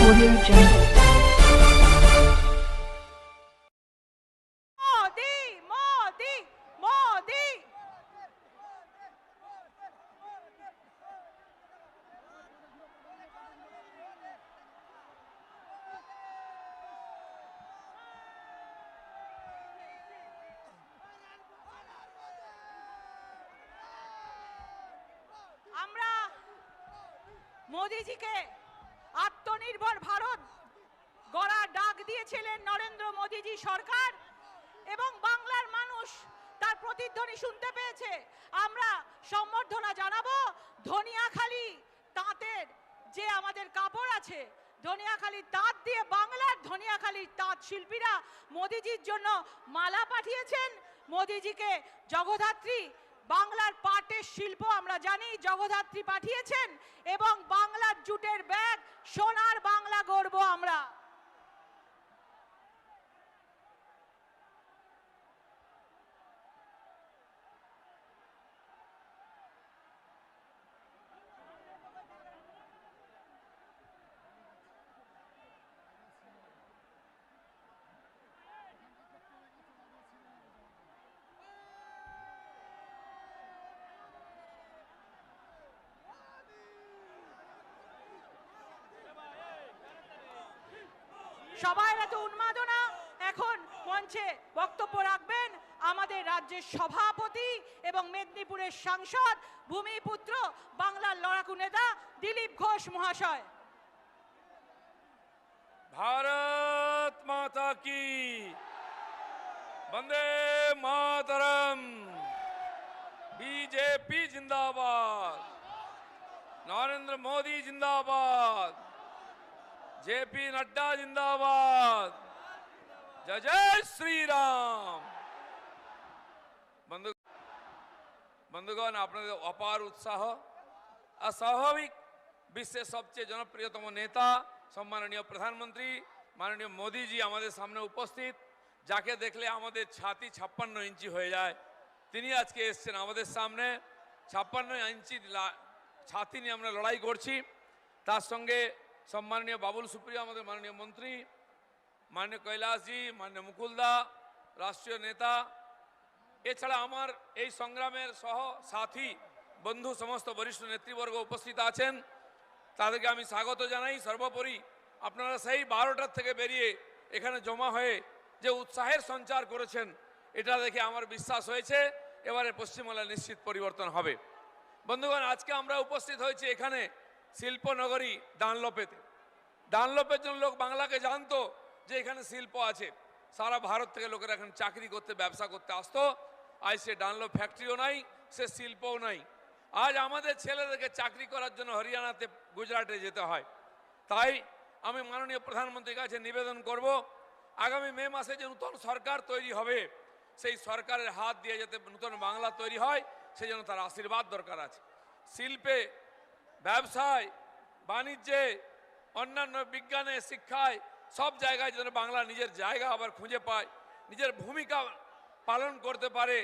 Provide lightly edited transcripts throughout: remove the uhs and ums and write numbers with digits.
Audio Jungle. Modi Modi Modi আমরা মোদিজিকে আত্মনির্ভর ভারত গড়ার ডাক দিয়েছিলেন নরেন্দ্র মোদিজি সরকার এবং বাংলার মানুষ তার প্রতিধ্বনি শুনতে পেয়েছে। আমরা সম্বর্ধনা জানাবো ধনিয়াখালী তাঁতের যে আমাদের কাপড় আছে, ধনিয়াখালীর তাঁত দিয়ে বাংলার ধনিয়াখালীর তাঁত শিল্পীরা মোদিজির জন্য মালা পাঠিয়েছেন। মোদিজিকে জগদ্ধাত্রী বাংলার পাটের শিল্প আমরা জানি জগদ্ধাত্রী পাঠিয়েছেন এবং বাংলার জুটের ব্যাগ সোনার বাংলা গড়ব আমরা। সবাই এত উন্মাদনা। এখন মঞ্চে বক্তব্য রাখবেন আমাদের রাজ্যের সভাপতি এবং মেদিনীপুরের সাংসদ ভূমিপুত্র বাংলার লড়াকু নেতা দিলীপ ঘোষ মহাশয়। भारत माता की वंदे मातरम। बीजेपी जिंदाबाद, नरेंद्र मोदी जिंदाबाद, जेपी नड्डा जिंदाबाद, जय जय श्री राम। बंधुगण আপনাদের অপার উৎসাহ আর স্বাভাবিক বিশ্বের সবচেয়ে জনপ্রিয়তম নেতা সম্মাননীয় প্রধানমন্ত্রী মাননীয় মোদীজি আমাদের সামনে উপস্থিত, যাকে দেখলে আমাদের ছাতি 56 ইঞ্চি হয়ে যায়। তিনি আজকে এসেছেন আমাদের সামনে। 56 ইঞ্চি ছাতি নিয়ে আমরা লড়াই করছি। তার সঙ্গে সম্মাননীয় বাবুল সুপ্রিয় আমাদের মাননীয় মন্ত্রী, মাননীয় কৈলাসজি, মাননীয় মুকুলদা রাষ্ট্রীয় নেতা, এছাড়া আমার এই সংগ্রামের সহ সাথী বন্ধু সমস্ত বরিষ্ঠ নেতৃবর্গ উপস্থিত আছেন। তাদেরকে আমি স্বাগত জানাই। সর্বোপরি আপনারা সেই 12টার থেকে বেরিয়ে এখানে জমা হয়ে যে উৎসাহের সঞ্চার করেছেন, এটা দেখে আমার বিশ্বাস হয়েছে এবারে পশ্চিমবাংলায় নিশ্চিত পরিবর্তন হবে। বন্ধুগণ, আজকে আমরা উপস্থিত হয়েছি এখানে শিল্পনগরী ডানলপেতে। ডানলপের জন্য লোক বাংলাকে জানতো যে এখানে শিল্প আছে। সারা ভারত থেকে লোকেরা এখানে চাকরি করতে ব্যবসা করতে আসতো। আজ সে ডানলপ ফ্যাক্টরিও নাই, সে শিল্পও নাই। আজ আমাদের ছেলেদেরকে চাকরি করার জন্য হরিয়ানাতে গুজরাটে যেতে হয়। তাই আমি মাননীয় প্রধানমন্ত্রীর কাছে নিবেদন করব, আগামী মে মাসে যে নতুন সরকার তৈরি হবে সেই সরকারের হাত দিয়ে যাতে নতুন বাংলা তৈরি হয় সেই জন্য তার আশীর্বাদ দরকার আছে। শিল্পে, ব্যবসায়, বাণিজ্যে, অন্যান্য বিজ্ঞানে, শিক্ষায় সব জায়গায় যেন বাংলা নিজের জায়গা আবার খুঁজে পায়, নিজের ভূমিকা পালন করতে পারে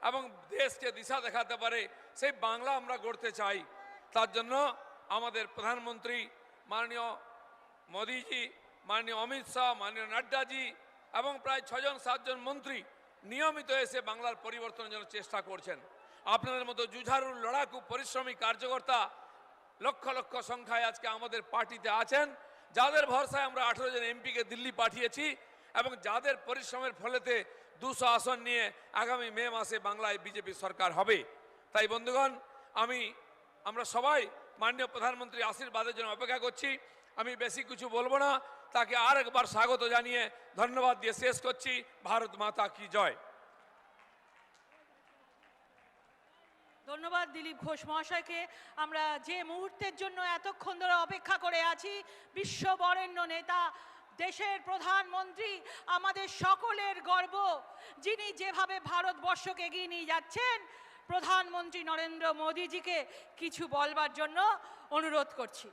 এবং দেশকে দিশা দেখাতে পারে, সেই বাংলা আমরা গড়তে চাই। তার জন্য আমাদের প্রধানমন্ত্রী মাননীয় মোদীজি, মাননীয় অমিত শাহ, মাননীয় নাড্ডাজি এবং প্রায় 6-7জন মন্ত্রী নিয়মিত এসে বাংলার পরিবর্তনের জন্য চেষ্টা করছেন। আপনাদের মতো জুঝারু লড়াকু পরিশ্রমী কার্যকর্তা লক্ষ লক্ষ সংখ্যায় আজকে আমাদের পার্টিতে আছেন, যাদের ভরসায় আমরা 18 জন এমপিকে দিল্লি পাঠিয়েছি এবং যাদের পরিশ্রমের ফলেতে 200 আসন নিয়ে আগামী মে মাসে বাংলায় বিজেপি সরকার হবে। তাই বন্ধুগণ, আমরা সবাই মাননীয় প্রধানমন্ত্রীর আশীর্বাদের জন্য অপেক্ষা করছি। আমি বেশি কিছু বলবো না, তাকে আর একবার স্বাগত জানিয়ে ধন্যবাদ দিয়ে শেষ করছি। ভারত মাতা কি জয়। ধন্যবাদ দিলীপ ঘোষ মহাশয়কে। আমরা যে মুহূর্তের জন্য এতক্ষণ ধরে অপেক্ষা করে আছি, বিশ্ব বরেণ্য নেতা, দেশের প্রধানমন্ত্রী, আমাদের সকলের গর্ব, যিনি যেভাবে ভারতবর্ষকে এগিয়ে নিয়ে যাচ্ছেন, প্রধানমন্ত্রী নরেন্দ্র মোদীজিকে কিছু বলবার জন্য অনুরোধ করছি।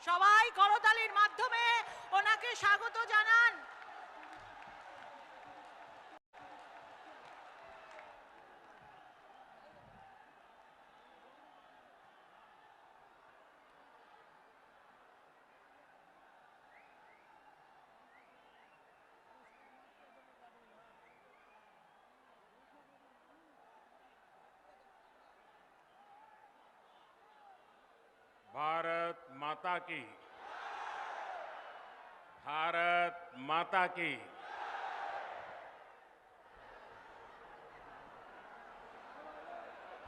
সবাই করতালির মাধ্যমে ওনাকে স্বাগত জানান। भारत माता की, भारत माता की।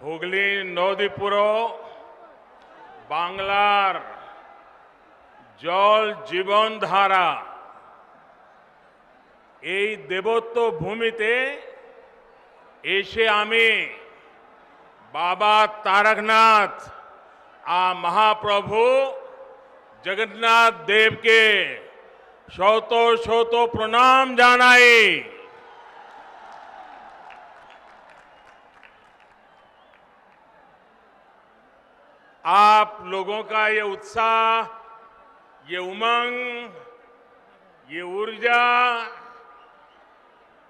হুগলি নদীপুর বাংলার জল জীবনধারা, এই দেবত্ব ভূমিতে এসে আমি বাবা তারকনাথ মহাপ্রভু জগন্নাথ দেবকে শত শত প্রণাম জানাই। आप लोगों का ये उत्साह, ये उमंग, ये ऊर्जा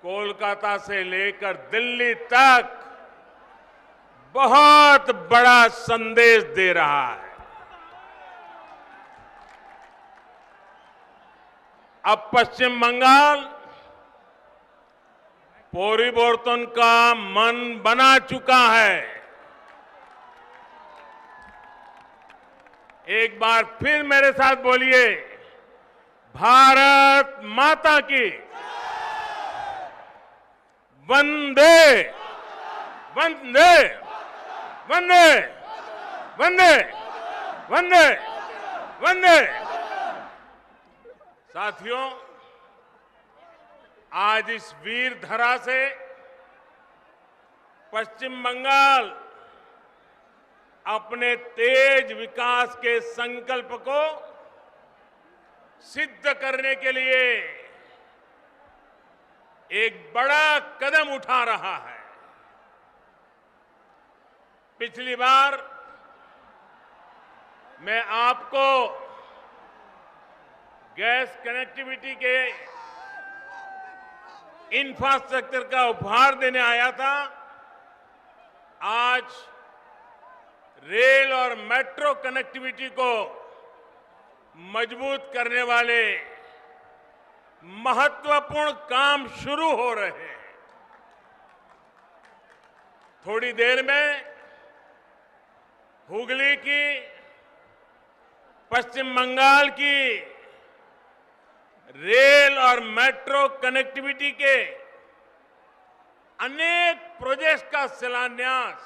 कोलकाता से लेकर दिल्ली तक बहुत बड़ा संदेश दे रहा है। अब पश्चिम बंगाल परिवर्तन का मन बना चुका है। एक बार फिर मेरे साथ बोलिए, भारत माता की, वंदे वंदे वंदे वंदे वंदे वंदे। साथियों, आज इस वीर धरा से पश्चिम बंगाल अपने तेज विकास के संकल्प को सिद्ध करने के लिए एक बड़ा कदम उठा रहा है। पिछली बार मैं आपको गैस कनेक्टिविटी के इंफ्रास्ट्रक्चर का उपहार देने आया था। आज रेल और मेट्रो कनेक्टिविटी को मजबूत करने वाले महत्वपूर्ण काम शुरू हो रहे हैं। थोड़ी देर में हुगली की, पश्चिम बंगाल की रेल और मेट्रो कनेक्टिविटी के अनेक प्रोजेक्ट्स का शिलान्यास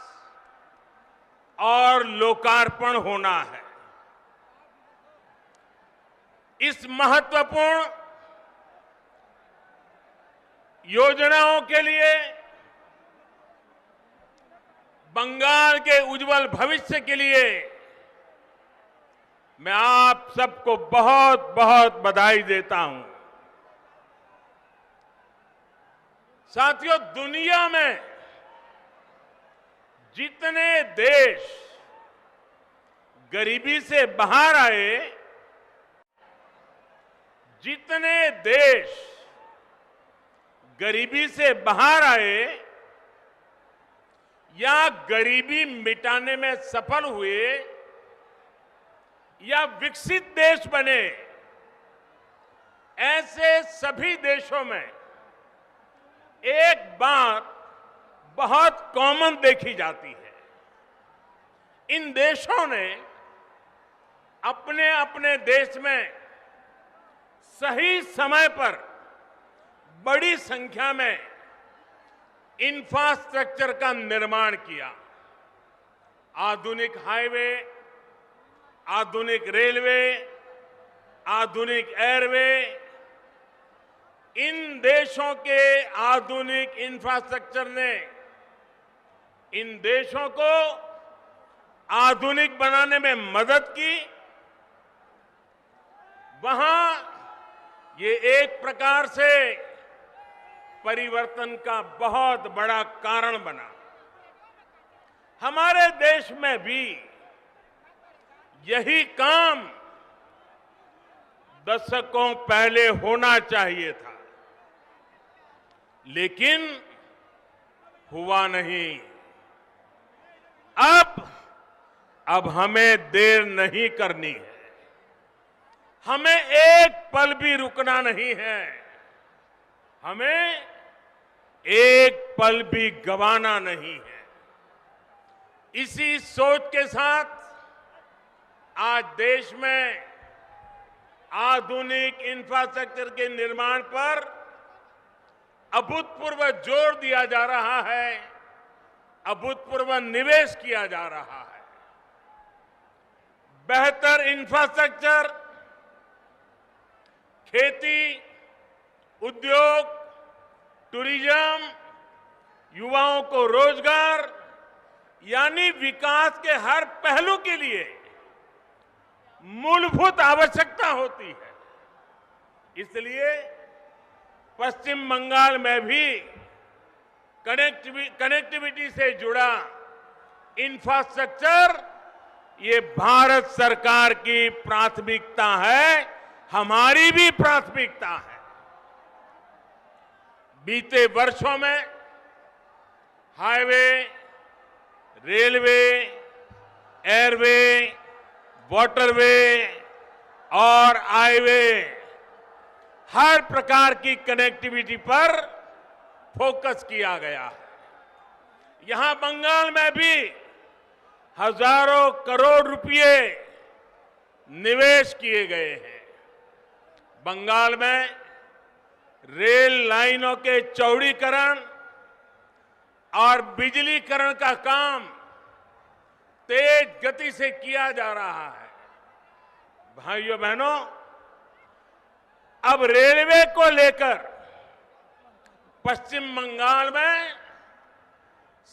और लोकार्पण होना है। इस महत्वपूर्ण योजनाओं के लिए, बंगाल के उज्जवल भविष्य के लिए मैं आप सबको बहुत बहुत बधाई देता हूं। साथियों, दुनिया में जितने देश गरीबी से बाहर आए, जितने देश गरीबी से बाहर आए या गरीबी मिटाने में सफल हुए या विकसित देश बने, ऐसे सभी देशों में एक बात बहुत कॉमन देखी जाती है। इन देशों ने अपने अपने देश में सही समय पर बड़ी संख्या में इंफ्रास्ट्रक्चर का निर्माण किया। आधुनिक हाईवे, आधुनिक रेलवे, आधुनिक एयरवे, इन देशों के आधुनिक इंफ्रास्ट्रक्चर ने इन देशों को आधुनिक बनाने में मदद की। वहां ये एक प्रकार से परिवर्तन का बहुत बड़ा कारण बना। हमारे देश में भी यही काम दशकों पहले होना चाहिए था, लेकिन हुआ नहीं। अब हमें देर नहीं करनी है, हमें एक पल भी रुकना नहीं है, हमें एक पल भी गंवाना नहीं है। इसी सोच के साथ आज देश में आधुनिक इंफ्रास्ट्रक्चर के निर्माण पर अभूतपूर्व जोर दिया जा रहा है, अभूतपूर्व निवेश किया जा रहा है। बेहतर इंफ्रास्ट्रक्चर, खेती, उद्योग, टूरिज्म, युवाओं को रोजगार यानी विकास के हर पहलू के लिए मूलभूत आवश्यकता होती है। इसलिए पश्चिम बंगाल में भी कनेक्टिविटी से जुड़ा इंफ्रास्ट्रक्चर ये भारत सरकार की प्राथमिकता है, हमारी भी प्राथमिकता है। बीते वर्षों में हाईवे, रेलवे, एयरवे, वाटरवे और हाईवे हर प्रकार की कनेक्टिविटी पर फोकस किया गया है। यहां बंगाल में भी हजारों करोड़ रुपए निवेश किए गए हैं। बंगाल में रेल लाइनों के चौड़ीकरण और बिजलीकरण का काम तेज गति से किया जा रहा है। भाइयों बहनों, अब रेलवे को लेकर पश्चिम बंगाल में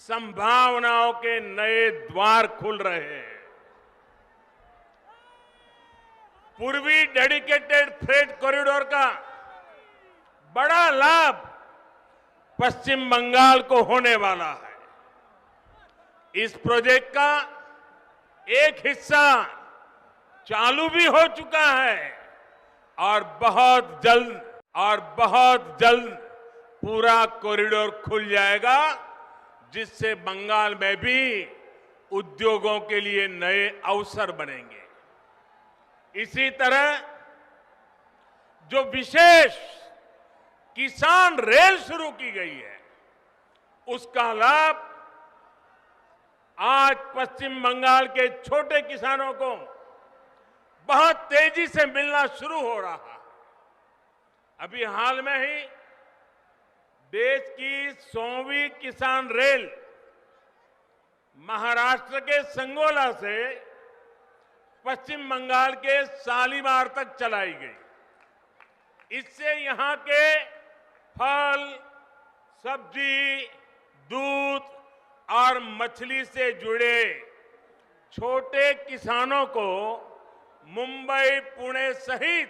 संभावनाओं के नए द्वार खुल रहे हैं। पूर्वी डेडिकेटेड फ्रेट कॉरिडोर का बड़ा लाभ पश्चिम बंगाल को होने वाला है। इस प्रोजेक्ट का एक हिस्सा चालू भी हो चुका है और बहुत जल्द पूरा कॉरिडोर खुल जाएगा, जिससे बंगाल में भी उद्योगों के लिए नए अवसर बनेंगे। इसी तरह जो विशेष किसान रेल शुरू की गई है, उसका लाभ आज पश्चिम बंगाल के छोटे किसानों को बहुत तेजी से मिलना शुरू हो रहा है। अभी हाल में ही देश की 100वीं किसान रेल महाराष्ट्र के संगोला से पश्चिम बंगाल के शालीमार तक चलाई गई। इससे यहां के फल, सब्जी, दूध और मछली से जुड़े छोटे किसानों को मुंबई, पुणे सहित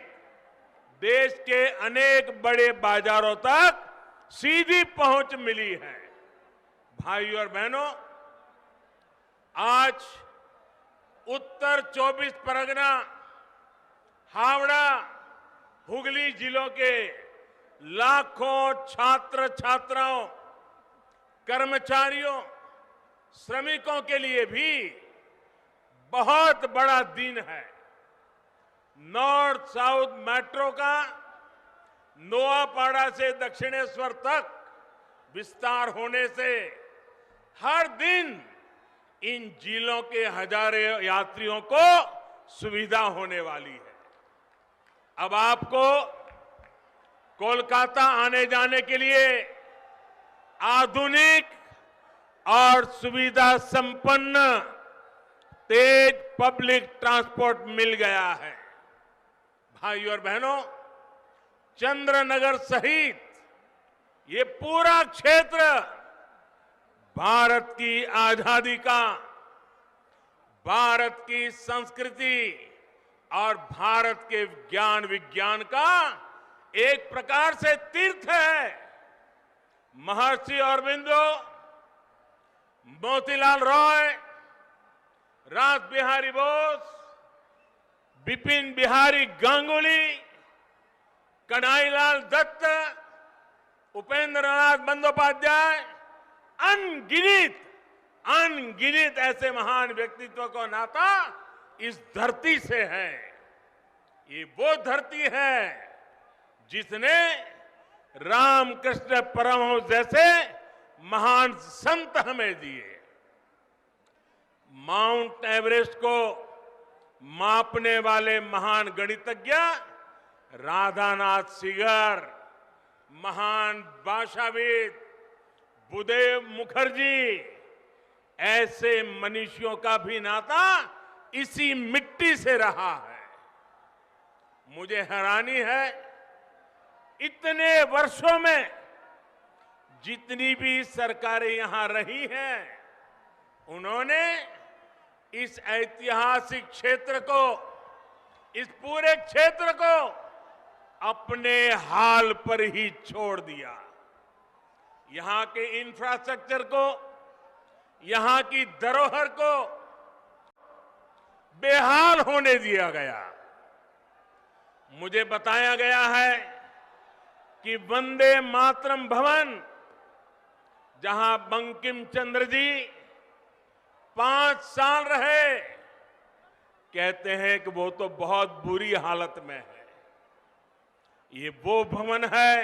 देश के अनेक बड़े बाजारों तक सीधी पहुंच मिली है। भाइयों और बहनों, आज उत्तर 24 परगना, हावड़ा, हुगली जिलों के लाखों छात्र छात्राओं, कर्मचारियों, श्रमिकों के लिए भी बहुत बड़ा दिन है। नॉर्थ साउथ मेट्रो का नोआपाड़ा से दक्षिणेश्वर तक विस्तार होने से हर दिन इन जिलों के हजारों यात्रियों को सुविधा होने वाली है। अब आपको कोलकाता आने जाने के लिए आधुनिक और सुविधा संपन्न तेज पब्लिक ट्रांसपोर्ट मिल गया है। भाइयों और बहनों, चंद्रनगर सहित ये पूरा क्षेत्र भारत की आजादी का, भारत की संस्कृति और भारत के ज्ञान विज्ञान का एक प्रकार से तीर्थ है। महर्षि अरबिंदो, मोतीलाल रॉय, रास बिहारी बोस, बिपिन बिहारी गांगुली, कन्हैयालाल दत्त, उपेंद्र नाथ बंदोपाध्याय, अनगिनत ऐसे महान व्यक्तित्व का नाता इस धरती से है। ये वो धरती है जिसने रामकृष्ण परमहंस जैसे महान संत हमें दिए। माउंट एवरेस्ट को मापने वाले महान गणितज्ञ राधानाथ सिगर, महान भाषाविद बुद्धदेव मुखर्जी, ऐसे मनीषियों का भी नाता इसी मिट्टी से रहा है। मुझे हैरानी है, इतने वर्षों में जितनी भी सरकारें यहां रही हैं, उन्होंने इस ऐतिहासिक क्षेत्र को, इस पूरे क्षेत्र को अपने हाल पर ही छोड़ दिया। यहां के इंफ्रास्ट्रक्चर को, यहां की धरोहर को बेहाल होने दिया गया। मुझे बताया गया है कि वंदे मातरम भवन, जहां बंकिम चंद्र जी 5 साल रहे, कहते हैं कि वो तो बहुत बुरी हालत में है। ये वो भवन है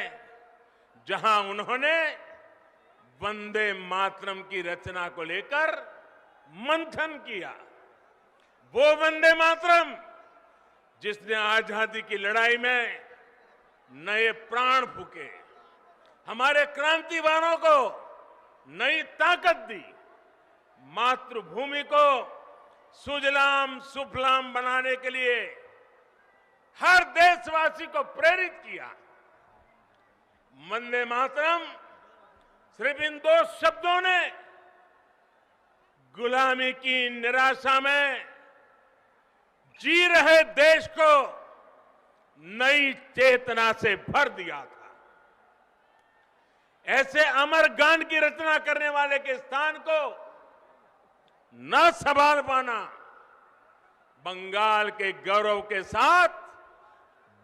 जहां उन्होंने वंदे मातरम की रचना को लेकर मंथन किया। वो वंदे मातरम जिसने आजादी की लड़ाई में नए प्राण फूके, हमारे क्रांतिवानों को नई ताकत दी, मातृभूमि को सुजलाम सुफलाम बनाने के लिए हर देशवासी को प्रेरित किया। वंदे मातरम सिर्फ इन 2 शब्दों ने गुलामी की निराशा में जी रहे देश को नई चेतना से भर दिया था। ऐसे अमर गान की रचना करने वाले के स्थान को न संभाल पाना बंगाल के गौरव के साथ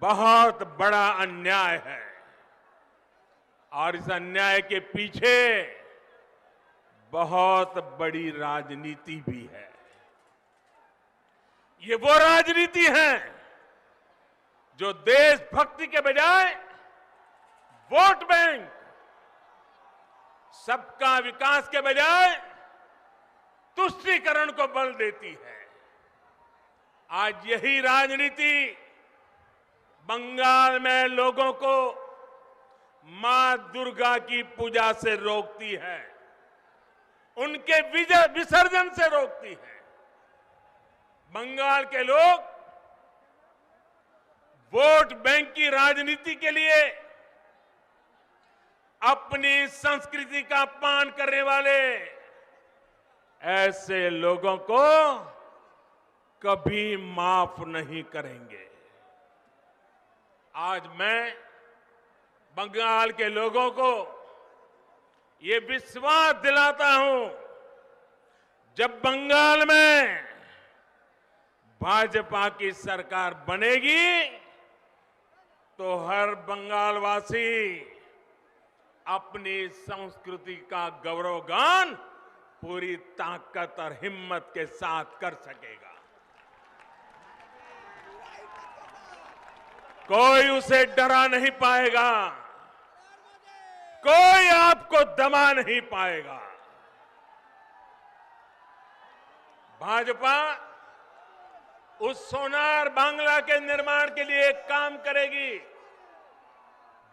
बहुत बड़ा अन्याय है, और इस अन्याय के पीछे बहुत बड़ी राजनीति भी है। ये वो राजनीति है जो देशभक्ति के बजाय वोट बैंक, सबका विकास के बजाय तुष्टीकरण को बल देती है। आज यही राजनीति बंगाल में लोगों को मां दुर्गा की पूजा से रोकती है, उनके विसर्जन से रोकती है। बंगाल के लोग वोट बैंक की राजनीति के लिए अपनी संस्कृति का अपमान करने वाले ऐसे लोगों को कभी माफ नहीं करेंगे। आज मैं बंगाल के लोगों को ये विश्वास दिलाता हूं, जब बंगाल में भाजपा की सरकार बनेगी तो हर बंगालवासी अपनी संस्कृति का गौरवगान पूरी ताकत और हिम्मत के साथ कर सकेगा। कोई उसे डरा नहीं पाएगा, कोई आपको दबा नहीं पाएगा। भाजपा उस सोनार बांग्ला के निर्माण के लिए एक काम करेगी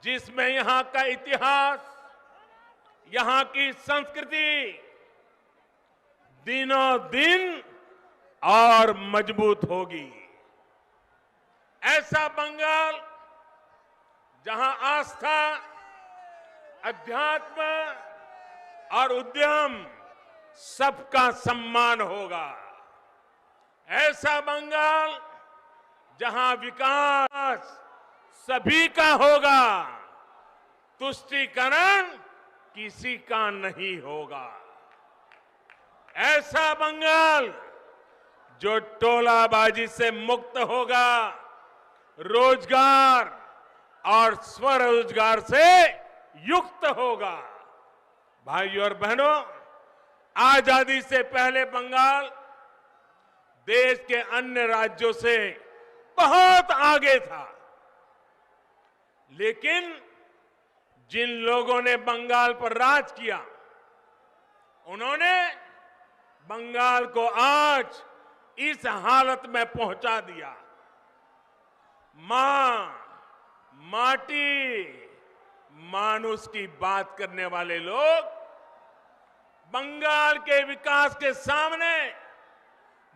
जिसमें यहां का इतिहास, यहां की संस्कृति दिनों दिन और मजबूत होगी। ऐसा बंगाल जहां आस्था, अध्यात्म और उद्यम सबका सम्मान होगा। ऐसा बंगाल जहां विकास सभी का होगा, तुष्टीकरण किसी का नहीं होगा। ऐसा बंगाल जो टोलाबाजी से मुक्त होगा, रोजगार और स्वरोजगार से युक्त होगा। भाइयों और बहनों, आजादी से पहले बंगाल देश के अन्य राज्यों से बहुत आगे था, लेकिन जिन लोगों ने बंगाल पर राज किया, उन्होंने बंगाल को आज इस हालत में पहुंचा दिया। मां, माटी, मानुष की बात करने वाले लोग बंगाल के विकास के सामने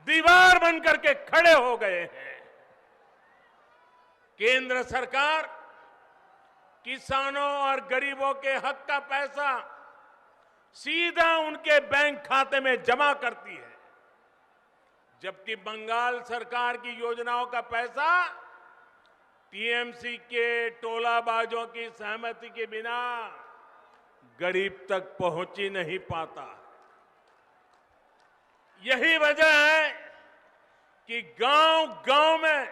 दीवार बनकर के खड़े हो गए हैं। केंद्र सरकार किसानों और गरीबों के हक का पैसा सीधा उनके बैंक खाते में जमा करती है, जबकि बंगाल सरकार की योजनाओं का पैसा टीएमसी के टोलाबाजों की सहमति के बिना गरीब तक पहुंच ही नहीं पाता। यही वजह है कि गांव-गांव में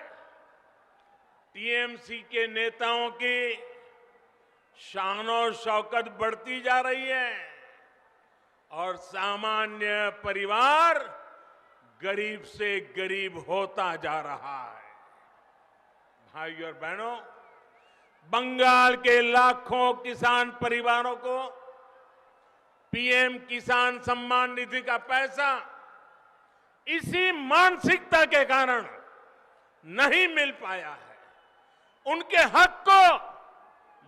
टीएमसी के नेताओं की शान और शौकत बढ़ती जा रही है और सामान्य परिवार गरीब से गरीब होता जा रहा है। भाइयों और बहनों, बंगाल के लाखों किसान परिवारों को पीएम किसान सम्मान निधि का पैसा इसी मानसिकता के कारण नहीं मिल पाया है। उनके हक को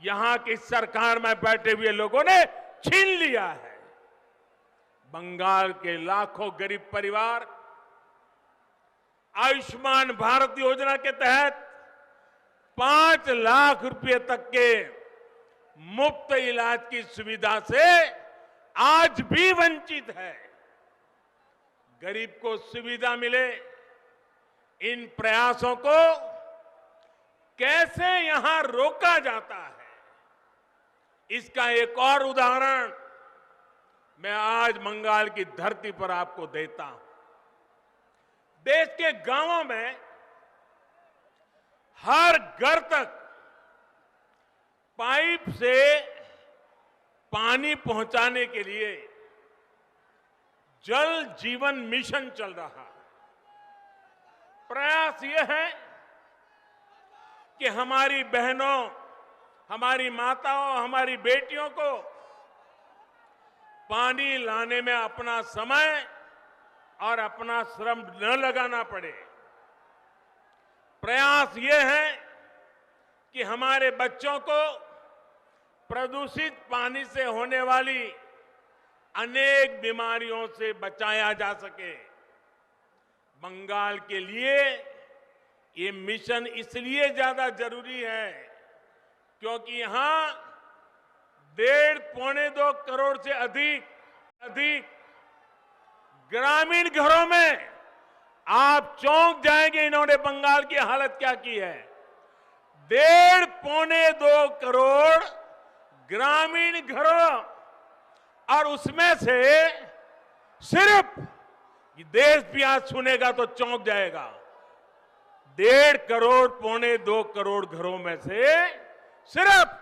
यहां की सरकार में बैठे हुए लोगों ने छीन लिया है। बंगाल के लाखों गरीब परिवार आयुष्मान भारत योजना के तहत 5 लाख रुपए तक के मुफ्त इलाज की सुविधा से आज भी वंचित है। गरीब को सुविधा मिले, इन प्रयासों को कैसे यहां रोका जाता है, इसका एक और उदाहरण मैं आज बंगाल की धरती पर आपको देता हूं। देश के गांवों में हर घर तक पाइप से पानी पहुंचाने के लिए जल जीवन मिशन चल रहा है। प्रयास यह है कि हमारी बहनों, हमारी माताओं, हमारी बेटियों को पानी लाने में अपना समय और अपना श्रम न लगाना पड़े। प्रयास ये है कि हमारे बच्चों को प्रदूषित पानी से होने वाली अनेक बीमारियों से बचाया जा सके। बंगाल के लिए ये मिशन इसलिए ज्यादा जरूरी है क्योंकि यहां 1.5-2 करोड़ से अधिक ग्रामीण घरों में आप चौंक जाएंगे इन्होंने बंगाल की हालत क्या की है। 1.5-2 करोड़ ग्रामीण घरों, और उसमें से सिर्फ देश भी आज सुनेगा तो चौंक जाएगा। 1.5 करोड़ 1.25-2 करोड़ घरों में से सिर्फ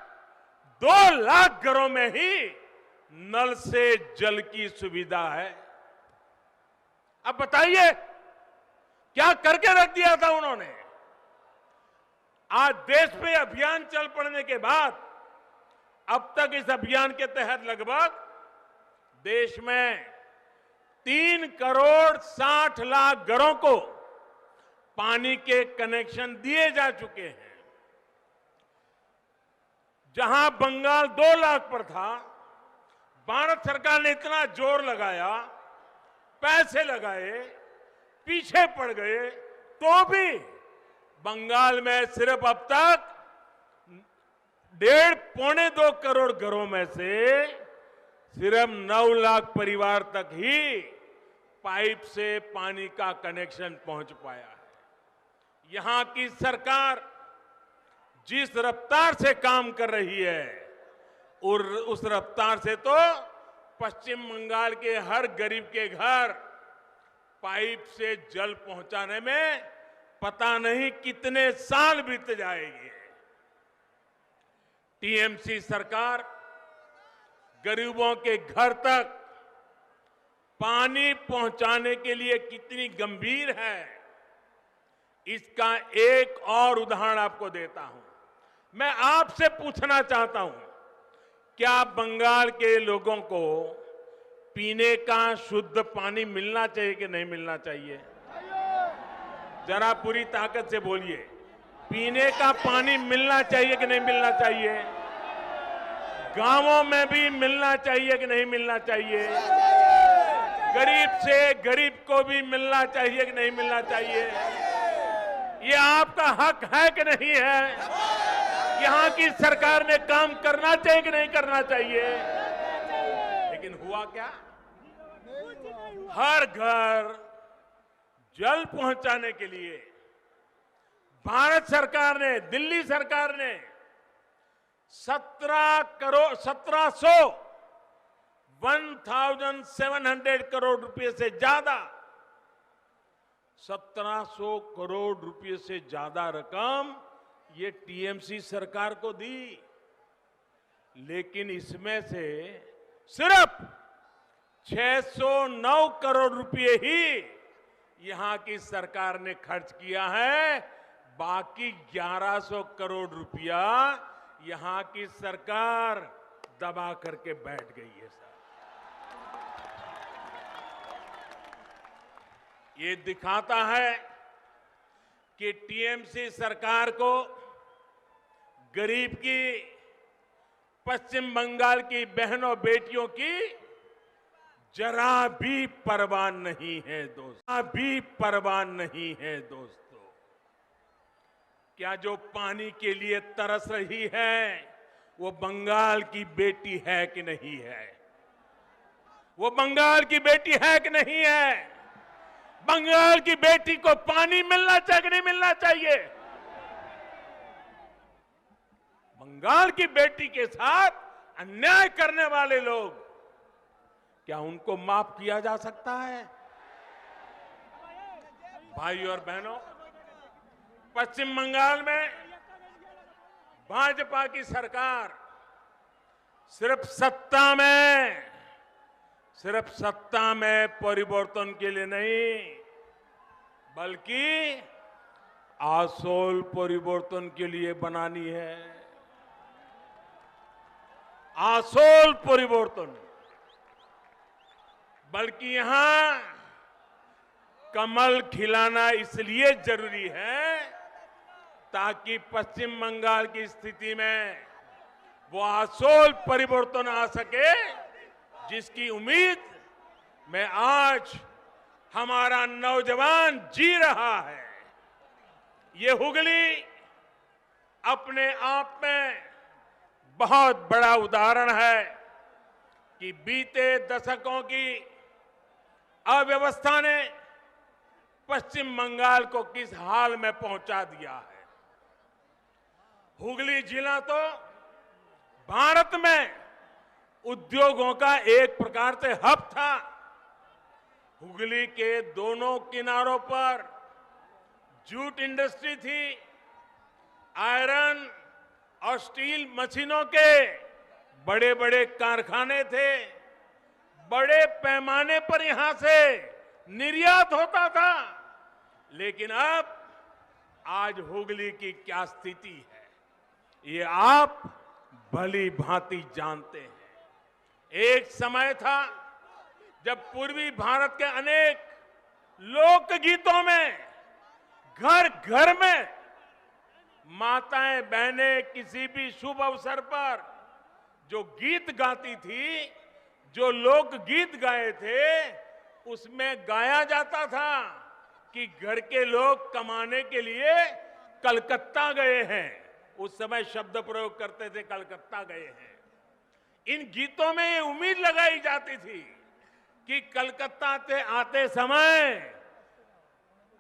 2 लाख घरों में ही नल से जल की सुविधा है। अब बताइए क्या करके रख दिया था उन्होंने। आज देश में अभियान चल पड़ने के बाद अब तक इस अभियान के तहत लगभग देश में 3 करोड़ 60 लाख घरों को पानी के कनेक्शन दिए जा चुके हैं। जहां बंगाल 2 लाख पर था, भारत सरकार ने इतना जोर लगाया, पैसे लगाए, पीछे पड़ गए, तो भी बंगाल में सिर्फ अब तक 1.5-2 करोड़ घरों में से सिर्फ 9 लाख परिवार तक ही पाइप से पानी का कनेक्शन पहुंच पाया है। यहां की सरकार जिस रफ्तार से काम कर रही है और उस रफ्तार से तो पश्चिम बंगाल के हर गरीब के घर पाइप से जल पहुंचाने में पता नहीं कितने साल बीत जाएंगे। टीएमसी सरकार गरीबों के घर तक पानी पहुंचाने के लिए कितनी गंभीर है, इसका एक और उदाहरण आपको देता हूं। मैं आपसे पूछना चाहता हूं, क्या बंगाल के लोगों को पीने का शुद्ध पानी मिलना चाहिए कि नहीं मिलना चाहिए? जरा पूरी ताकत से बोलिए, पीने का पानी मिलना चाहिए कि नहीं मिलना चाहिए? गांवों में भी मिलना चाहिए कि नहीं मिलना चाहिए? गरीब से गरीब को भी मिलना चाहिए कि नहीं मिलना चाहिए? ये आपका हक है कि नहीं है? यहां की सरकार ने काम करना चाहिए कि नहीं करना चाहिए? लेकिन हुआ क्या? हर घर जल पहुंचाने के लिए भारत सरकार ने, दिल्ली सरकार ने 1700 करोड़ रुपए से ज्यादा 1700 करोड़ रुपए से ज्यादा रकम ये टीएमसी सरकार को दी। लेकिन इसमें से सिर्फ 609 करोड़ रुपए ही यहां की सरकार ने खर्च किया है। बाकी 1100 करोड़ रुपया यहां की सरकार दबा करके बैठ गई है। सर, ये दिखाता है कि टीएमसी सरकार को गरीब की, पश्चिम बंगाल की बहनों बेटियों की जरा भी परवाह नहीं है दोस्तों, जरा भी परवाह नहीं है दोस्तों। क्या जो पानी के लिए तरस रही है वो बंगाल की बेटी है कि नहीं है? वो बंगाल की बेटी है कि नहीं है? बंगाल की बेटी को पानी मिलना चाहिए कि नहीं मिलना चाहिए? बंगाल की बेटी के साथ अन्याय करने वाले लोग, क्या उनको माफ किया जा सकता है? भाइयों और बहनों, पश्चिम बंगाल में भाजपा की सरकार सिर्फ सत्ता में परिवर्तन के लिए नहीं, बल्कि आसोल परिवर्तन के लिए बनानी है। आसोल परिवर्तन, बल्कि यहां कमल खिलाना इसलिए जरूरी है ताकि पश्चिम बंगाल की स्थिति में वो आसोल परिवर्तन आ सके, जिसकी उम्मीद में आज हमारा नौजवान जी रहा है। ये हुगली अपने आप में बहुत बड़ा उदाहरण है कि बीते दशकों की अव्यवस्था ने पश्चिम बंगाल को किस हाल में पहुंचा दिया है। हुगली जिला तो भारत में उद्योगों का एक प्रकार से हब था। हुगली के दोनों किनारों पर जूट इंडस्ट्री थी, आयरन और स्टील मशीनों के बड़े बड़े कारखाने थे, बड़े पैमाने पर यहां से निर्यात होता था। लेकिन अब आज हुगली की क्या स्थिति है ये आप भली भांति जानते हैं। एक समय था जब पूर्वी भारत के अनेक लोकगीतों में घर घर में माताएं बहनें किसी भी शुभ अवसर पर जो गीत गाती थी, जो लोकगीत गाए थे, उसमें गाया जाता था कि घर के लोग कमाने के लिए कलकत्ता गए हैं। उस समय शब्द प्रयोग करते थे कलकत्ता गए हैं। इन गीतों में ये उम्मीद लगाई जाती थी कि कलकत्ता से आते समय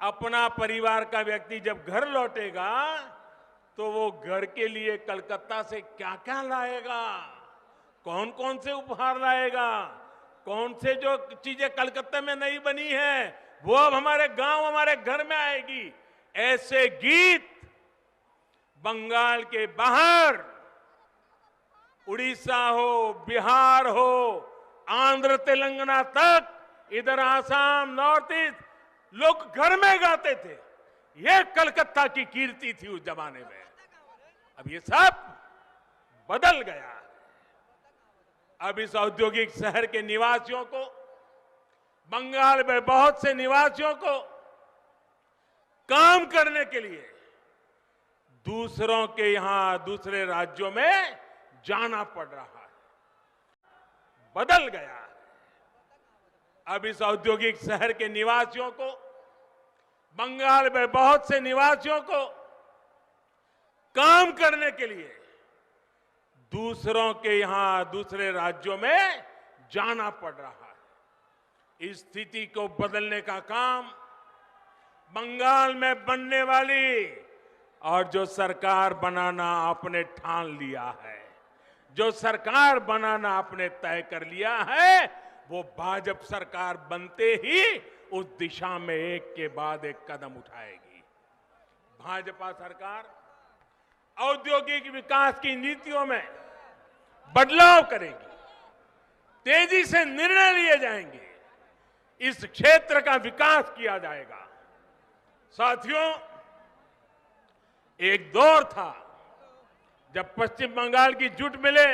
अपना परिवार का व्यक्ति जब घर लौटेगा तो वो घर के लिए कलकत्ता से क्या क्या लाएगा, कौन कौन से उपहार लाएगा, कौन से जो चीजें कलकत्ता में नहीं बनी है वो अब हमारे गांव, हमारे घर में आएगी। ऐसे गीत बंगाल के बाहर, उड़ीसा हो, बिहार हो, आंध्र तेलंगाना तक, इधर आसाम, नॉर्थ ईस्ट, लोग घर में गाते थे। ये कलकत्ता की कीर्ति थी उस जमाने में। अब ये सब बदल गया है। अब इस औद्योगिक शहर के निवासियों को, बंगाल में बहुत से निवासियों को काम करने के लिए दूसरों के यहां, दूसरे राज्यों में जाना पड़ रहा है। बदल गया है। अब इस औद्योगिक शहर के निवासियों को, बंगाल में बहुत से निवासियों को काम करने के लिए दूसरों के यहां, दूसरे राज्यों में जाना पड़ रहा है। इस स्थिति को बदलने का काम बंगाल में बनने वाली और जो सरकार बनाना आपने ठान लिया है, जो सरकार बनाना आपने तय कर लिया है, वो भाजपा सरकार बनते ही उस दिशा में एक के बाद एक कदम उठाएगी। भाजपा सरकार औद्योगिक विकास की नीतियों में बदलाव करेगी, तेजी से निर्णय लिए जाएंगे, इस क्षेत्र का विकास किया जाएगा। साथियों, एक दौर था जब पश्चिम बंगाल की जूट मिलें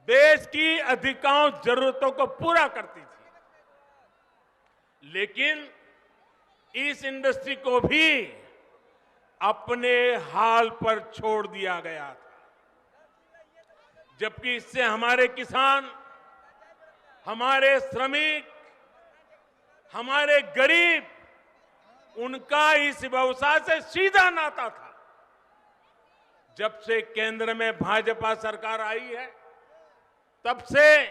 देश की अधिकांश जरूरतों को पूरा करती थी, लेकिन इस इंडस्ट्री को भी अपने हाल पर छोड़ दिया गया था। जबकि इससे हमारे किसान, हमारे श्रमिक, हमारे गरीब, उनका इस व्यवसाय से सीधा नाता था। जब से केंद्र में भाजपा सरकार आई है, तब से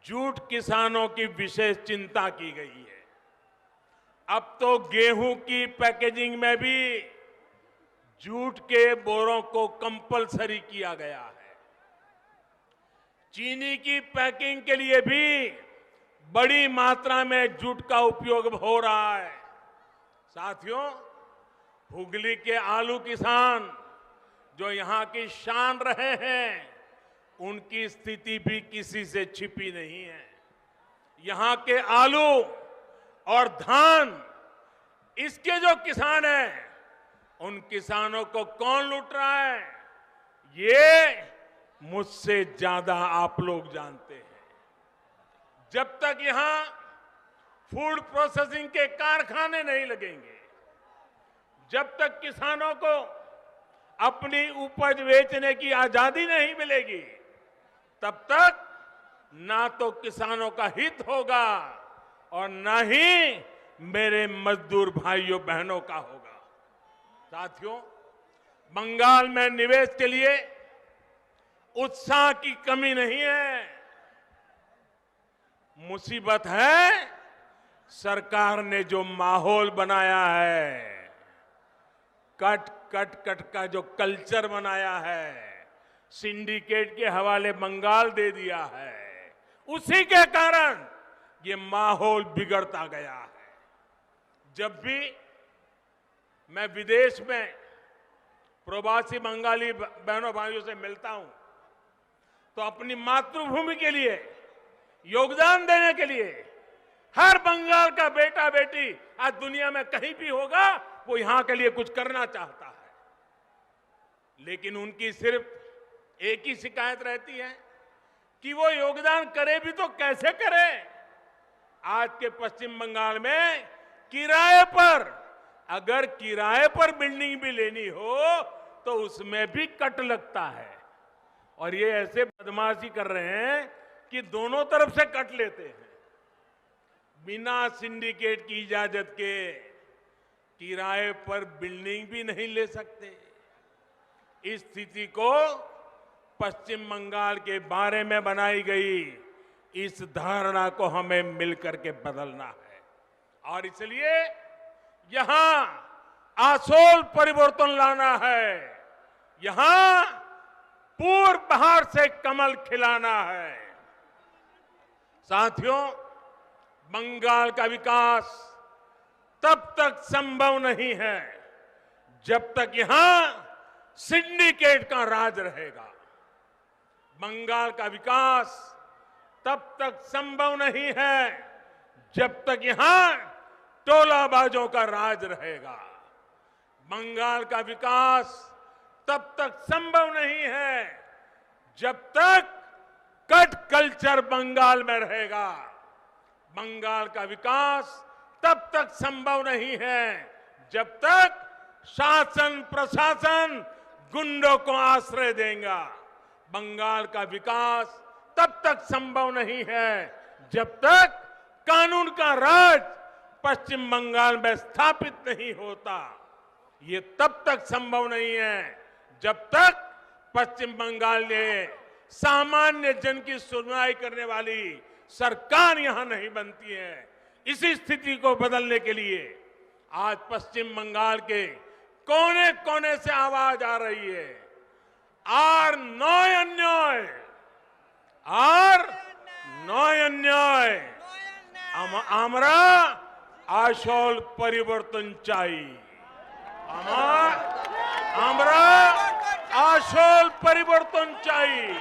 जूट किसानों की विशेष चिंता की गई है। अब तो गेहूं की पैकेजिंग में भी जूट के बोरों को कंपलसरी किया गया है। चीनी की पैकिंग के लिए भी बड़ी मात्रा में जूट का उपयोग हो रहा है। साथियों, हुगली के आलू किसान जो यहां की शान रहे हैं, उनकी स्थिति भी किसी से छिपी नहीं है। यहां के आलू और धान, इसके जो किसान हैं, उन किसानों को कौन लूट रहा है, ये मुझसे ज्यादा आप लोग जानते हैं। जब तक यहां फूड प्रोसेसिंग के कारखाने नहीं लगेंगे, जब तक किसानों को अपनी उपज बेचने की आजादी नहीं मिलेगी, तब तक ना तो किसानों का हित होगा और ना ही मेरे मजदूर भाइयों बहनों का होगा। साथियों, बंगाल में निवेश के लिए उत्साह की कमी नहीं है। मुसीबत है सरकार ने जो माहौल बनाया है, कट कट कट का जो कल्चर बनाया है, सिंडिकेट के हवाले बंगाल दे दिया है, उसी के कारण ये माहौल बिगड़ता गया है। जब भी मैं विदेश में प्रवासी बंगाली बहनों भाइयों से मिलता हूं, तो अपनी मातृभूमि के लिए योगदान देने के लिए हर बंगाल का बेटा बेटी आज दुनिया में कहीं भी होगा, वो यहां के लिए कुछ करना चाहता है। लेकिन उनकी सिर्फ एक ही शिकायत रहती है कि वो योगदान करे भी तो कैसे करे। आज के पश्चिम बंगाल में किराए पर, अगर किराए पर बिल्डिंग भी लेनी हो तो उसमें भी कट लगता है। और ये ऐसे बदमाशी कर रहे हैं कि दोनों तरफ से कट लेते हैं। बिना सिंडिकेट की इजाजत के किराए पर बिल्डिंग भी नहीं ले सकते। इस स्थिति को पश्चिम बंगाल के बारे में बनाई गई इस धारणा को हमें मिलकर के बदलना है। और इसलिए यहां आसोल परिवर्तन लाना है, यहां पूर्व बहार से कमल खिलाना है। साथियों, बंगाल का विकास तब तक संभव नहीं है जब तक यहां सिंडिकेट का राज रहेगा। बंगाल का विकास तब तक संभव नहीं है जब तक यहां टोलाबाजों का राज रहेगा। बंगाल का विकास तब तक संभव नहीं है जब तक कट कल्चर बंगाल में रहेगा। बंगाल का विकास तब तक संभव नहीं है जब तक शासन प्रशासन गुंडों को आश्रय देगा। बंगाल का विकास तब तक संभव नहीं है जब तक कानून का राज पश्चिम बंगाल में स्थापित नहीं होता। ये तब तक संभव नहीं है जब तक पश्चिम बंगाल में सामान्य जन की सुनवाई करने वाली सरकार यहां नहीं बनती है। इसी स्थिति को बदलने के लिए आज पश्चिम बंगाल के कोने कोने से आवाज आ रही है, আর নয় অন্যায়, আর নয় অন্যায়, আমরা আসল পরিবর্তন চাই। আমরা আসল পরিবর্তन चाहिए।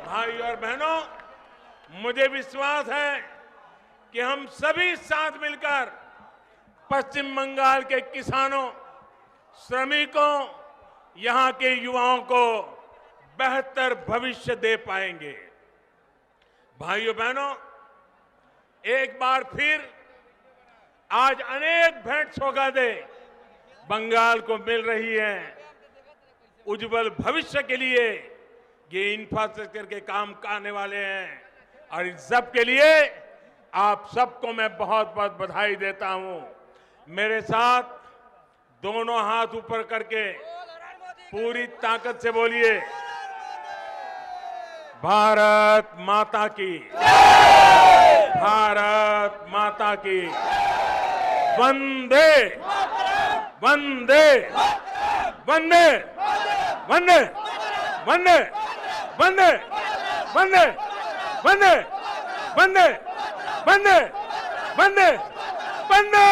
भाई और बहनों, मुझे विश्वास है कि हम सभी साथ मिलकर पश्चिम बंगाल के किसानों, श्रमिकों, यहां के युवाओं को बेहतर भविष्य दे पाएंगे। भाइयों बहनों, एक बार फिर आज अनेक भेंट सौगातें बंगाल को मिल रही है। उज्जवल भविष्य के लिए ये इंफ्रास्ट्रक्चर के काम आने वाले हैं और इन सब के लिए आप सबको मैं बहुत बहुत बधाई देता हूं। मेरे साथ दोनों हाथ ऊपर करके पूरी ताकत से बोलिए, भारत माता की, भारत माता की, वंदे वंदे वंदे वंदे वंदे वंदे वंदे वंदे वंदे वंदे वंदे वंदे